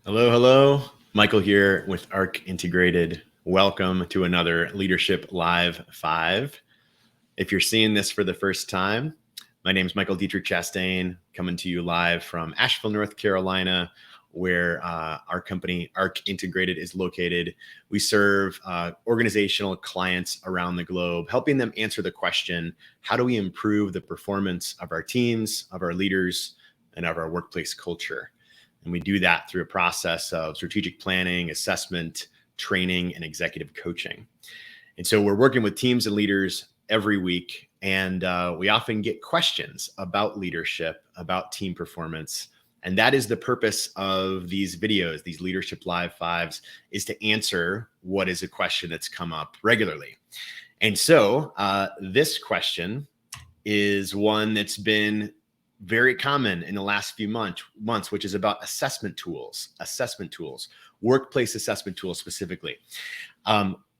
Hello, hello. Michael here with ARC Integrated. Welcome to another Leadership Live 5. If you're seeing this for the first time, my name is Michael Diettrich-Chastain, coming to you live from Asheville, North Carolina, where our company ARC Integrated is located. We serve organizational clients around the globe, helping them answer the question, how do we improve the performance of our teams, of our leaders, and of our workplace culture? And we do that through a process of strategic planning, assessment, training, and executive coaching. And so we're working with teams and leaders every week. And we often get questions about leadership, about team performance. And that is the purpose of these videos, these Leadership Live 5s, is to answer what is a question that's come up regularly. And so this question is one that's been very common in the last few months, which is about assessment tools, workplace assessment tools specifically.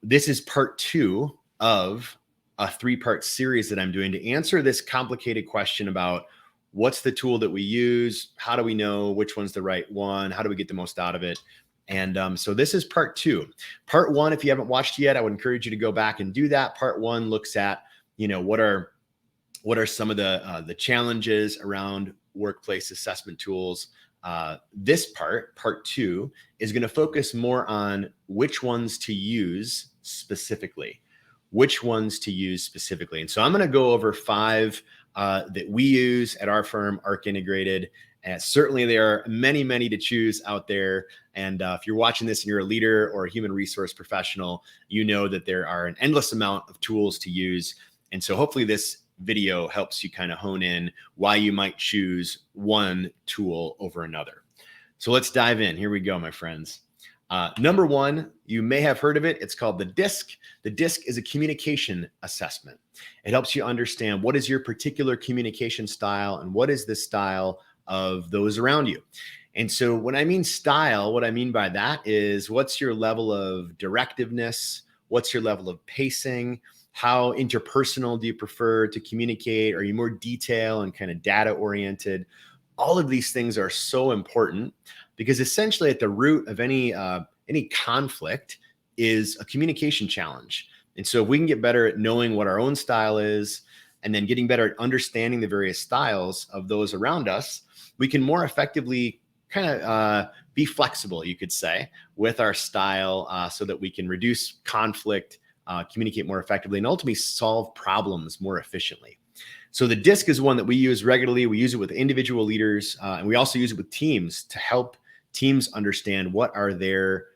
This is part 2 of a 3-part series that I'm doing to answer this complicated question about what's the tool that we use, how do we know which one's the right one, how do we get the most out of it? And so this is part 2. Part 1, if you haven't watched yet, I would encourage you to go back and do that. Part 1 looks at, what are some of the challenges around workplace assessment tools? This part 2, is going to focus more on which ones to use specifically. And so I'm going to go over 5 that we use at our firm, ARC Integrated. And certainly there are many, many to choose out there. And if you're watching this and you're a leader or a human resource professional, you know that there are an endless amount of tools to use. And so hopefully this video helps you kind of hone in why you might choose one tool over another. So let's dive in. Here we go, my friends. Number 1, you may have heard of it. It's called the DISC. The DISC is a communication assessment. It helps you understand what is your particular communication style and what is the style of those around you. And so when I mean style, what I mean by that is what's your level of directiveness? What's your level of pacing? How interpersonal do you prefer to communicate? Are you more detail and kind of data oriented? All of these things are so important because essentially at the root of any conflict is a communication challenge. And so if we can get better at knowing what our own style is and then getting better at understanding the various styles of those around us, we can more effectively kind of be flexible, you could say, with our style so that we can reduce conflict, communicate more effectively, and ultimately solve problems more efficiently. So the DISC is one that we use regularly. We use it with individual leaders, and we also use it with teams to help teams understand what are their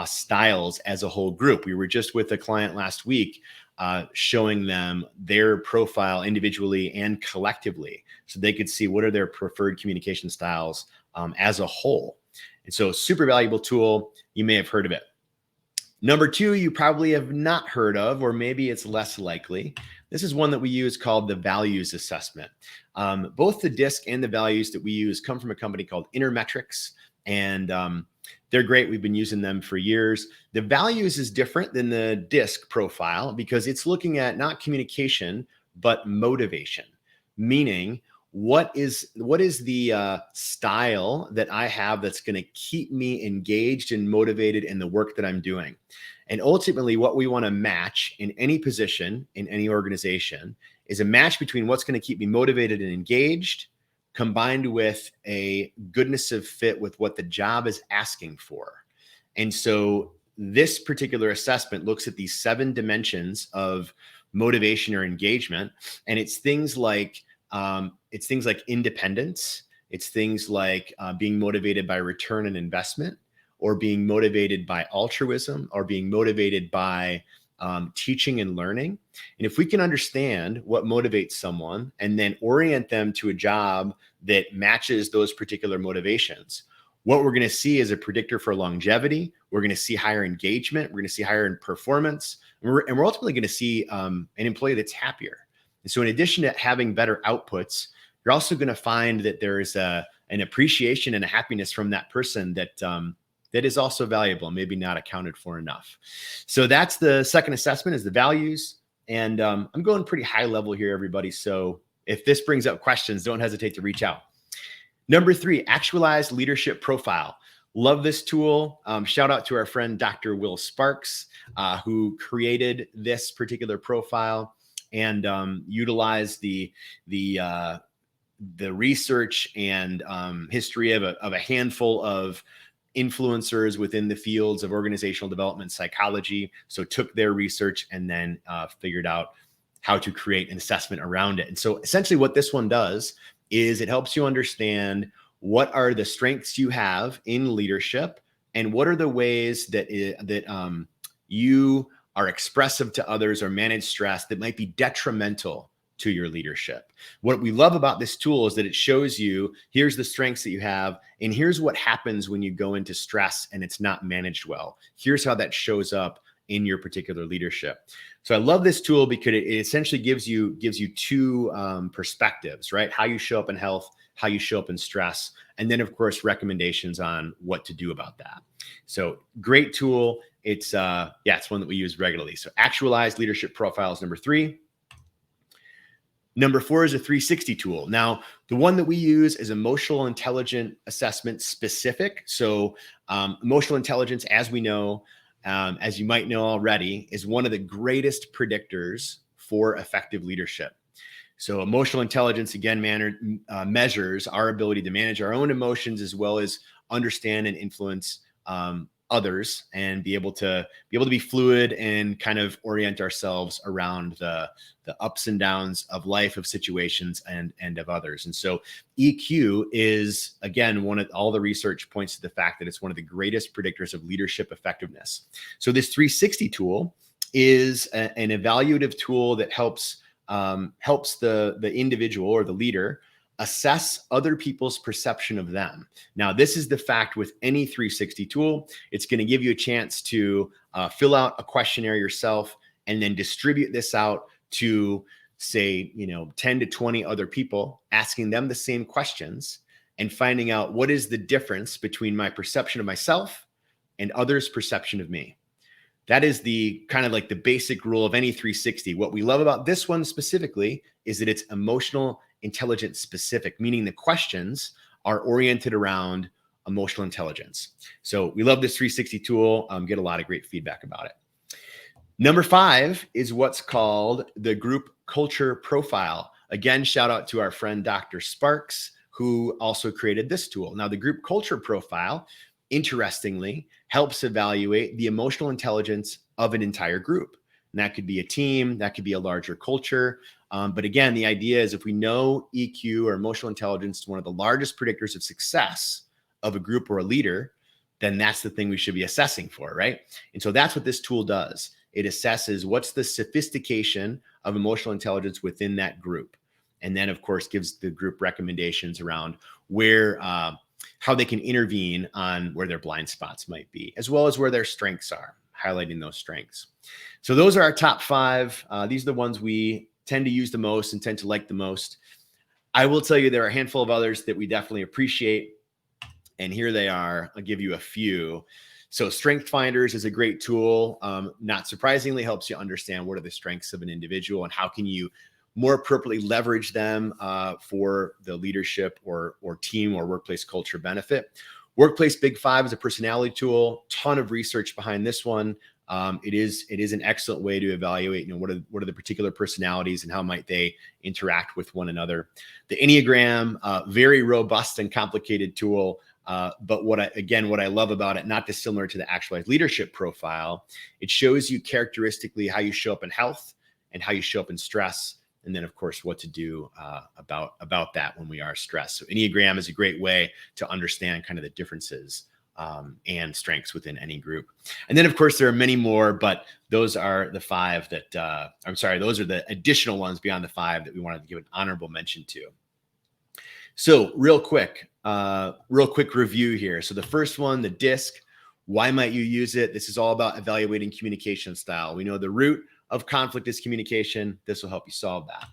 styles as a whole group. We were just with a client last week showing them their profile individually and collectively so they could see what are their preferred communication styles as a whole. And so super valuable tool. You may have heard of it. Number 2, you probably have not heard of, or maybe it's less likely. This is one that we use called the values assessment. Both the DISC and the values that we use come from a company called Intermetrics, and they're great. We've been using them for years. The values is different than the DISC profile because it's looking at not communication, but motivation, meaning what is the style that I have that's going to keep me engaged and motivated in the work that I'm doing? And ultimately, what we want to match in any position, in any organization, is a match between what's going to keep me motivated and engaged, combined with a goodness of fit with what the job is asking for. And so this particular assessment looks at these 7 dimensions of motivation or engagement, and it's things like independence. It's things like being motivated by return on investment, or being motivated by altruism, or being motivated by teaching and learning. And if we can understand what motivates someone and then orient them to a job that matches those particular motivations, what we're going to see is a predictor for longevity. We're going to see higher engagement. We're going to see higher performance. And we're ultimately going to see an employee that's happier. And so in addition to having better outputs, you're also going to find that there is an appreciation and a happiness from that person that is also valuable, maybe not accounted for enough. So that's the second assessment, is the values. And I'm going pretty high level here, everybody. So if this brings up questions, don't hesitate to reach out. Number 3, Actualized Leadership Profile. Love this tool. Shout out to our friend, Dr. Will Sparks, who created this particular profile and utilized the research and history of a handful of influencers within the fields of organizational development psychology. So took their research and then figured out how to create an assessment around it. And so essentially what this one does is it helps you understand what are the strengths you have in leadership and what are the ways that you are expressive to others or manage stress that might be detrimental to your leadership. What we love about this tool is that it shows you, here's the strengths that you have, and here's what happens when you go into stress and it's not managed well. Here's how that shows up in your particular leadership. So I love this tool because it essentially gives you two perspectives, right? How you show up in health, how you show up in stress, and then of course recommendations on what to do about that. So great tool. It's one that we use regularly. So Actualized Leadership Profile is number 3. Number 4 is a 360 tool. Now, the one that we use is emotional intelligence assessment specific. So emotional intelligence, as we know, as you might know already, is one of the greatest predictors for effective leadership. So emotional intelligence, again, measures our ability to manage our own emotions as well as understand and influence others and be able to be fluid and kind of orient ourselves around the ups and downs of life, of situations and of others. And so EQ is, again, all the research points to the fact that it's one of the greatest predictors of leadership effectiveness. So this 360 tool is an evaluative tool that helps the individual or the leader assess other people's perception of them. Now, this is the fact with any 360 tool. It's going to give you a chance to fill out a questionnaire yourself and then distribute this out to, say, 10 to 20 other people, asking them the same questions and finding out what is the difference between my perception of myself and others' perception of me. That is the kind of like the basic rule of any 360. What we love about this one specifically is that it's emotional intelligence specific, meaning the questions are oriented around emotional intelligence. So we love this 360 tool, get a lot of great feedback about it. Number 5 is what's called the group culture profile. Again, shout out to our friend, Dr. Sparks, who also created this tool. Now, the group culture profile, interestingly, helps evaluate the emotional intelligence of an entire group. And that could be a team, that could be a larger culture. But again, the idea is if we know EQ or emotional intelligence is one of the largest predictors of success of a group or a leader, then that's the thing we should be assessing for, right? And so that's what this tool does. It assesses what's the sophistication of emotional intelligence within that group. And then, of course, gives the group recommendations around where, how they can intervene on where their blind spots might be, as well as where their strengths are, highlighting those strengths. So those are our top 5. These are the ones we tend to use the most and tend to like the most. I will tell you there are a handful of others that we definitely appreciate. And here they are. I'll give you a few. So Strength Finders is a great tool. Not surprisingly, helps you understand what are the strengths of an individual and how can you more appropriately leverage them for the leadership or team or workplace culture benefit. Workplace Big 5 is a personality tool. Ton of research behind this one. It is an excellent way to evaluate, what are the particular personalities and how might they interact with one another. The Enneagram, very robust and complicated tool. But what I love about it, not dissimilar to the Actualized Leadership Profile, it shows you characteristically how you show up in health and how you show up in stress. And then, of course, what to do about that when we are stressed. So Enneagram is a great way to understand kind of the differences and strengths within any group. And then, of course, there are many more, but those are the 5 that, those are the additional ones beyond the 5 that we wanted to give an honorable mention to. So real quick review here. So the first one, the DISC, why might you use it? This is all about evaluating communication style. We know the root of conflict is communication. This will help you solve that.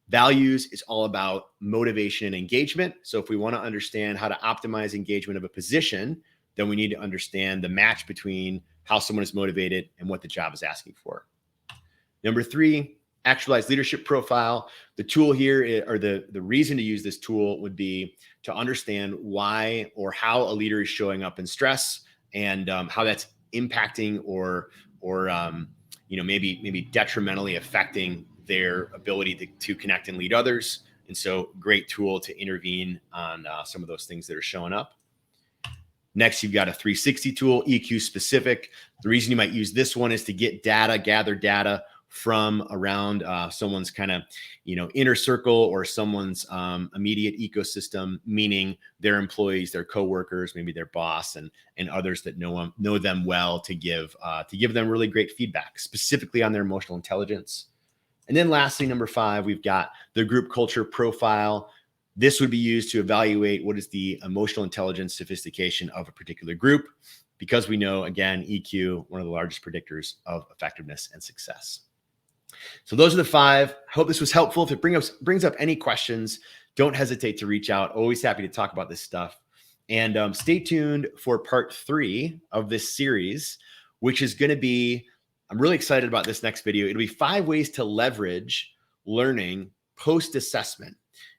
Values is all about motivation and engagement. So if we want to understand how to optimize engagement of a position, then we need to understand the match between how someone is motivated and what the job is asking for. Number 3, Actualized Leadership Profile. The tool here, or the reason to use this tool would be to understand why or how a leader is showing up in stress, and how that's impacting or maybe detrimentally affecting their ability to connect and lead others. And so, great tool to intervene on some of those things that are showing up. Next, you've got a 360 tool, EQ specific. The reason you might use this one is to get data, gather data from around someone's kind of, inner circle or someone's immediate ecosystem, meaning their employees, their coworkers, maybe their boss, and others that know them well, to give them really great feedback, specifically on their emotional intelligence. And then lastly, number 5, we've got the group culture profile. This would be used to evaluate what is the emotional intelligence sophistication of a particular group, because we know, again, EQ, one of the largest predictors of effectiveness and success. So those are the 5. I hope this was helpful. If it brings up any questions, don't hesitate to reach out. Always happy to talk about this stuff. And stay tuned for part 3 of this series, which is going to be, I'm really excited about this next video. It'll be 5 ways to leverage learning post-assessment.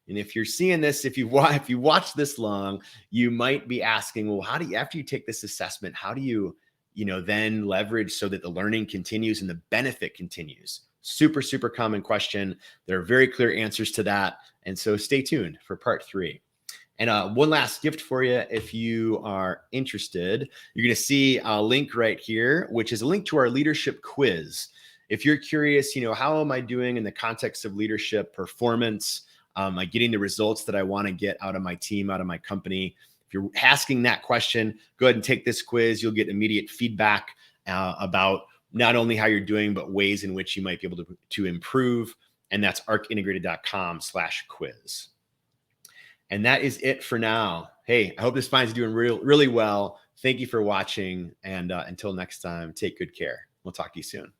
And if you're seeing this, if you watch this long, you might be asking, well, how do you, after you take this assessment, how do you, then leverage so that the learning continues and the benefit continues? Super, super common question. There are very clear answers to that. And so stay tuned for part 3. And one last gift for you. If you are interested, you're going to see a link right here, which is a link to our leadership quiz. If you're curious, how am I doing in the context of leadership performance? Am I getting the results that I want to get out of my team, out of my company? If you're asking that question, go ahead and take this quiz. You'll get immediate feedback about not only how you're doing, but ways in which you might be able to improve. And that's arcintegrated.com/quiz. And that is it for now. Hey, I hope this finds you doing really well. Thank you for watching. And until next time, take good care. We'll talk to you soon.